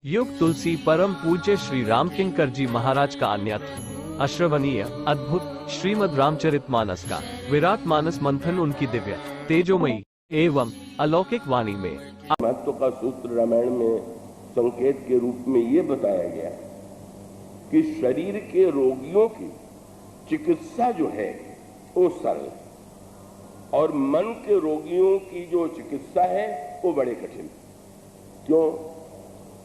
युग तुलसी परम पूज्य श्री राम किंकर जी महाराज का अन्यत्र अश्रवणीय अद्भुत श्रीमद् रामचरितमानस का विराट मानस मंथन उनकी दिव्य तेजोमयी एवं अलौकिक वाणी में महत्व का सूत्र रामायण में संकेत के रूप में ये बताया गया कि शरीर के रोगियों की चिकित्सा जो है वो सरल और मन के रोगियों की जो चिकित्सा है वो बड़े कठिन। क्यों?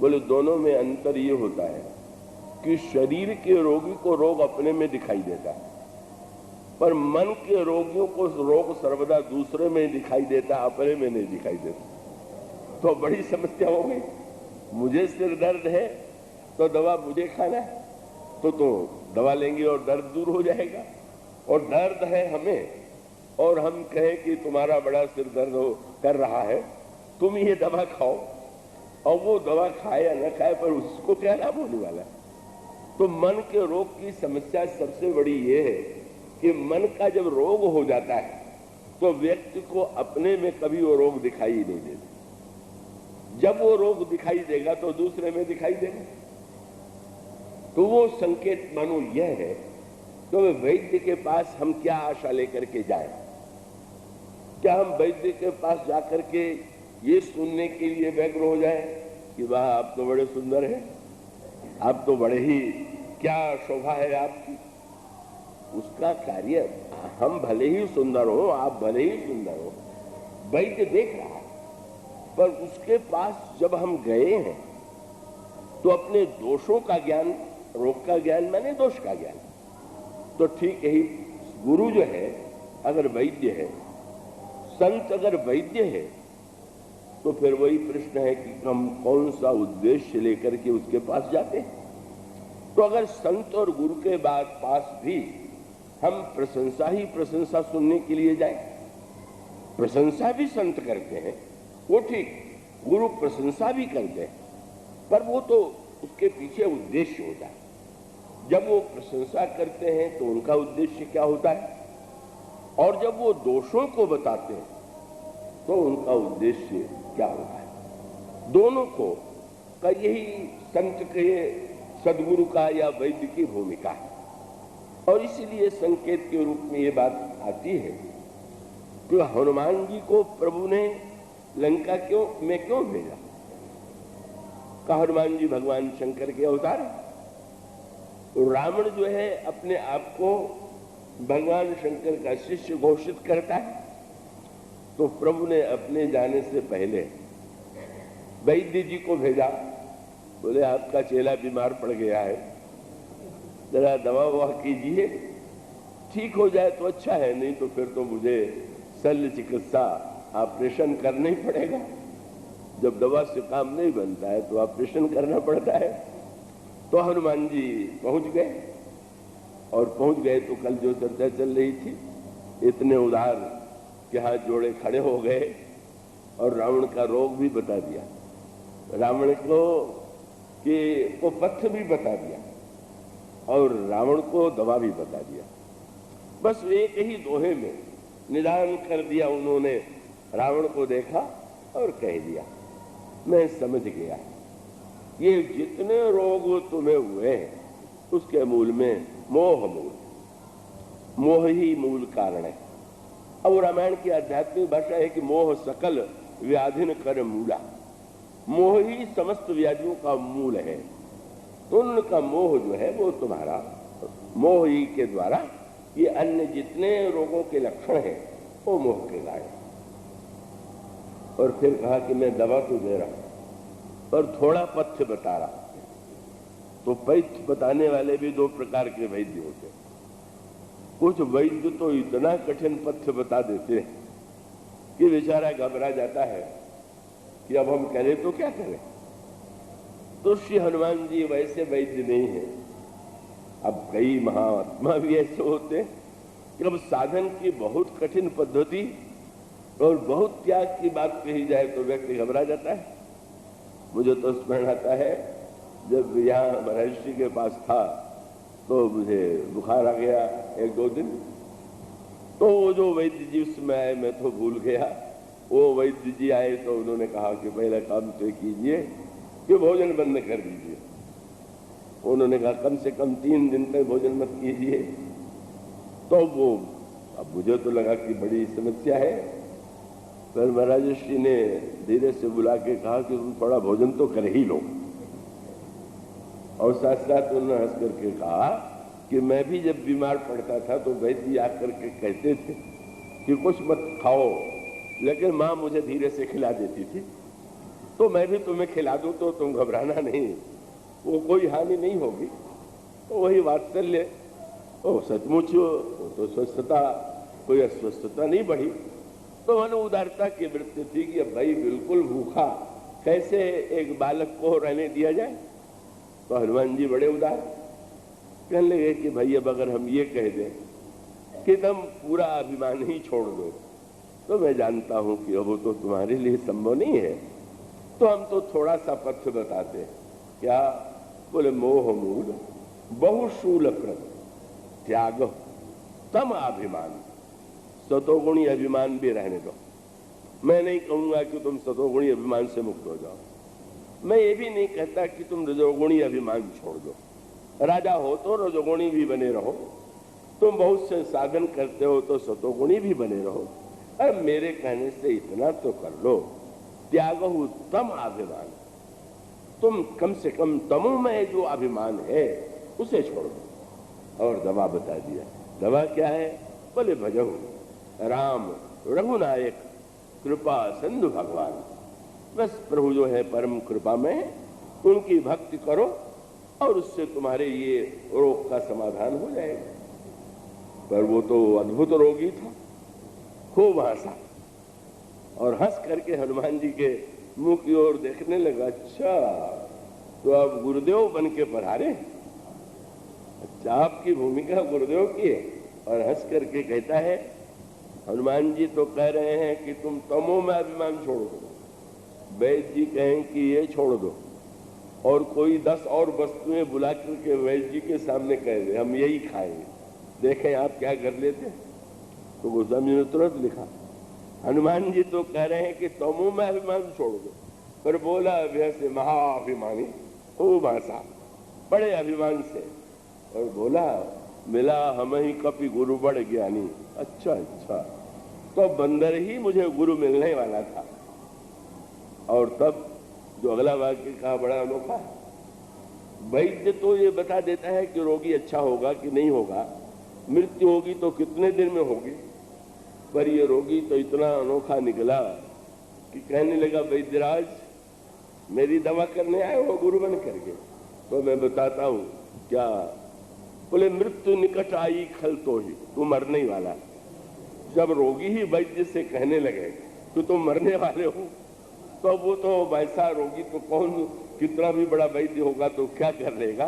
बोले दोनों में अंतर ये होता है कि शरीर के रोगी को रोग अपने में दिखाई देता है, पर मन के रोगियों को रोग सर्वदा दूसरे में दिखाई देता, अपने में नहीं दिखाई देता। तो बड़ी समस्या हो गई। मुझे सिर दर्द है तो दवा मुझे खाना है, तो दवा लेंगे और दर्द दूर हो जाएगा। और दर्द है हमें और हम कहें कि तुम्हारा बड़ा सिर दर्द कर रहा है, तुम ये दवा खाओ, और वो दवा खाए या न खाए पर उसको क्या लाभ होने वाला है। तो मन के रोग की समस्या सबसे बड़ी ये है कि मन का जब रोग हो जाता है तो व्यक्ति को अपने में कभी वो रोग दिखाई ही नहीं देता। जब वो रोग दिखाई देगा तो दूसरे में दिखाई देगा। तो वो संकेत मानो यह है तो वैद्य के पास हम क्या आशा लेकर के जाएं? क्या हम वैद्य के पास जाकर के ये सुनने के लिए व्यग्र हो जाए कि वाह आप तो बड़े सुंदर हैं, आप तो बड़े ही, क्या शोभा है आपकी। उसका कार्य, हम भले ही सुंदर हो, आप भले ही सुंदर हो, वैद्य देख रहा है, पर उसके पास जब हम गए हैं तो अपने दोषों का ज्ञान, रोग का ज्ञान माने दोष का ज्ञान, तो ठीक यही गुरु जो है अगर वैद्य है, संत अगर वैद्य है, तो फिर वही प्रश्न है कि हम कौन सा उद्देश्य लेकर के उसके पास जाते हैं। तो अगर संत और गुरु के बाद पास भी हम प्रशंसा ही प्रशंसा सुनने के लिए जाएं, प्रशंसा भी संत करते हैं, वो ठीक, गुरु प्रशंसा भी करते हैं, पर वो तो उसके पीछे उद्देश्य होता है। जब वो प्रशंसा करते हैं तो उनका उद्देश्य क्या होता है, और जब वो दोषों को बताते हैं तो उनका उद्देश्य क्या होता है। दोनों को का यही संत के, सदगुरु का या वैद्य की भूमिका है। और इसीलिए संकेत के रूप में ये बात आती है कि हनुमान जी को प्रभु ने लंका में क्यों भेजा? का हनुमान जी भगवान शंकर के अवतार है। रावण जो है अपने आप को भगवान शंकर का शिष्य घोषित करता है, तो प्रभु ने अपने जाने से पहले वैद्य जी को भेजा। बोले आपका चेला बीमार पड़ गया है, जरा दवा ववा कीजिए, ठीक हो जाए तो अच्छा है, नहीं तो फिर तो मुझे शल्य चिकित्सा, ऑपरेशन करना ही पड़ेगा। जब दवा से काम नहीं बनता है तो ऑपरेशन करना पड़ता है। तो हनुमान जी पहुंच गए, और पहुंच गए तो कल जो चर्चा चल रही थी, इतने उदार के हाथ जोड़े खड़े हो गए और रावण का रोग भी बता दिया, रावण को कि वो पथ्य भी बता दिया और रावण को दवा भी बता दिया। बस एक ही दोहे में निदान कर दिया उन्होंने। रावण को देखा और कह दिया, मैं समझ गया, ये जितने रोग तुम्हें हुए हैं उसके मूल में मोह ही मूल कारण है। अब रामायण की आध्यात्मिक भाषा है कि मोह सकल व्याधिन कर मूला, मोह ही समस्त व्याधियों का मूल है। तो उनका मोह जो है वो तुम्हारा मोह ही के द्वारा ये अन्य जितने रोगों के लक्षण हैं वो मोह के लाए। और फिर कहा कि मैं दवा तो दे रहा हूं पर थोड़ा पथ्य बता रहा। तो पथ्य बताने वाले भी दो प्रकार के वैद्य होते हैं। कुछ वैद्य तो इतना कठिन पथ्य बता देते हैं कि बेचारा घबरा जाता है कि अब हम करें तो क्या करें। तो श्री हनुमान जी वैसे वैद्य नहीं है। अब कई महात्मा भी ऐसे होते हैं कि अब साधन की बहुत कठिन पद्धति और बहुत त्याग की बात कही जाए तो व्यक्ति घबरा जाता है। मुझे तो स्मरण आता है, जब यहाँ महर्षि के पास था तो मुझे बुखार आ गया 1-2 दिन, तो वो जो वैद्य जी उसमें आए मैं तो भूल गया। वो वैद्य जी आए तो उन्होंने कहा कि पहला काम तो कीजिए कि भोजन बंद कर दीजिए। उन्होंने कहा कम से कम 3 दिन तक भोजन मत कीजिए। तो वो, अब मुझे तो लगा कि बड़ी समस्या है, पर महाराज ऋषि ने धीरे से बुला के कहा कि तुम थोड़ा भोजन तो कर ही लो। और साथ साथ उन्होंने हंस करके कहा कि मैं भी जब बीमार पड़ता था तो वैद्य आकर के कहते थे कि कुछ मत खाओ, लेकिन माँ मुझे धीरे से खिला देती थी, तो मैं भी तुम्हें खिला दूं तो तुम घबराना नहीं, वो कोई हानि नहीं होगी। तो वही वात्सल्य, ओ सचमुच वो तो स्वस्थता, कोई अस्वस्थता नहीं बढ़ी। तो मन उदारता की वृत्ति थी कि अब भाई बिल्कुल भूखा कैसे एक बालक को रहने दिया जाए। तो हनुमान जी बड़े उदार, कहने लगे कि भाई अब अगर हम ये कह दें कि तुम पूरा अभिमान ही छोड़ दो, तो मैं जानता हूं कि अब वो तो तुम्हारे लिए संभव नहीं है, तो हम तो थोड़ा सा पथ बताते हैं। क्या? बोले मोह मूल बहुशूल प्रद त्याग तम अभिमान। सतोगुणी अभिमान भी रहने दो। मैं नहीं कहूंगा कि तुम सतोगुणी अभिमान से मुक्त हो जाओ, मैं ये भी नहीं कहता कि तुम रजोगुणी अभिमान छोड़ दो। राजा हो तो रजोगुणी भी बने रहो, तुम बहुत से साधन करते हो तो सतोगुणी भी बने रहो। अब मेरे कहने से इतना तो कर लो, त्यागहु तम अभिमान। तुम कम से कम तमो में जो अभिमान है उसे छोड़ दो। और दवा बता दिया। दवा क्या है? बोले भजहु राम रघुनायक कृपा सिंधु भगवान। बस प्रभु जो है परम कृपा में, उनकी भक्ति करो और उससे तुम्हारे ये रोग का समाधान हो जाएगा। पर वो तो अद्भुत रोगी था, खूब हंसा और हंस करके हनुमान जी के मुंह की ओर देखने लगा। अच्छा, तो आप गुरुदेव बन के पधारे? अच्छा, आपकी भूमिका गुरुदेव की है। और हंस करके कहता है, हनुमान जी तो कह रहे हैं कि तुम तमो में अभिमान छोड़ दो, वैद्य जी कहें कि ये छोड़ दो, और कोई 10 और वस्तुएं बुला करके वैद्य जी के सामने कह दे हम यही खाएंगे, देखें आप क्या कर लेते। तो गोस्वामी जी ने तुरंत लिखा, हनुमान जी तो कह रहे हैं कि तमो में अभिमान छोड़ दो, पर बोला अभ्य से महाअभिमानी खूब हंसा बड़े अभिमान से, और बोला मिला हम ही कपि गुरु बड़ ज्ञानी। अच्छा अच्छा, तो बंदर ही मुझे गुरु मिलने वाला था। और तब जो अगला वाक्य कहा बड़ा अनोखा, वैद्य तो ये बता देता है कि रोगी अच्छा होगा कि नहीं होगा, मृत्यु होगी तो कितने दिन में होगी, पर ये रोगी तो इतना अनोखा निकला कि कहने लगा वैद्यराज मेरी दवा करने आए हो गुरु बन करके। तो मैं बताता हूं क्या। बोले मृत्यु निकट आई खल तो ही, तू मरने ही वाला। जब रोगी ही वैद्य से कहने लगे कि तुम मरने वाले हो, तो वो तो वैसा रोगी तो कौन, कितना भी बड़ा वैद्य होगा तो क्या कर लेगा।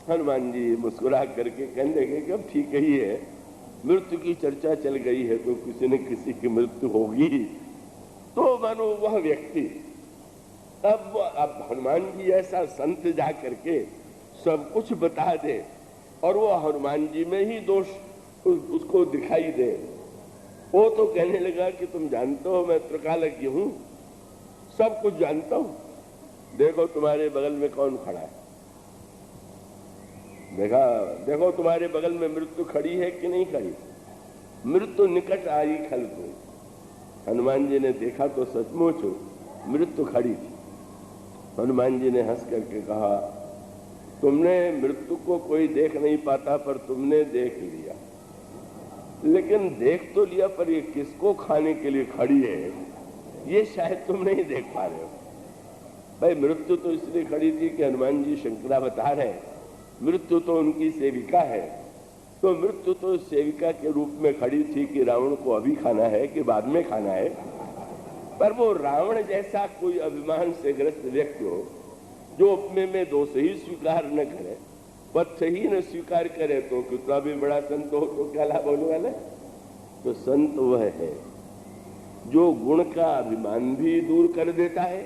हनुमान जी मुस्कुरा करके कहने लगे कि अब ठीक ही है, मृत्यु की चर्चा चल गई है तो किसी न किसी की मृत्यु होगी। तो मानो वह व्यक्ति अब हनुमान जी ऐसा संत जा करके सब कुछ बता दे और वो हनुमान जी में ही दोष उसको दिखाई दे, वो तो कहने लगा कि तुम जानते हो मैं त्रिकालज्ञ हूं, सब कुछ जानता हूं। देखो तुम्हारे बगल में कौन खड़ा है, देखो तुम्हारे बगल में मृत्यु खड़ी है कि नहीं खड़ी। मृत्यु निकट आई खल को। हनुमान जी ने देखा तो सचमुच मृत्यु खड़ी थी। हनुमान जी ने हंस करके कहा, तुमने मृत्यु को कोई देख नहीं पाता पर तुमने देख लिया, लेकिन देख तो लिया पर ये किसको खाने के लिए खड़ी है ये शायद तुम नहीं देख पा रहे हो। भाई मृत्यु तो इसलिए खड़ी थी कि हनुमान जी शंकरावतार है, मृत्यु तो उनकी सेविका है, तो मृत्यु तो सेविका के रूप में खड़ी थी कि रावण को अभी खाना है कि बाद में खाना है। पर वो रावण जैसा कोई अभिमान से ग्रस्त व्यक्ति हो जो अपने में दोष ही स्वीकार न करे, पथ ही न स्वीकार करे, तो कितना भी बड़ा संत हो तो क्या लाभ होने वाला है। तो संत वह है जो गुण का अभिमान भी दूर कर देता है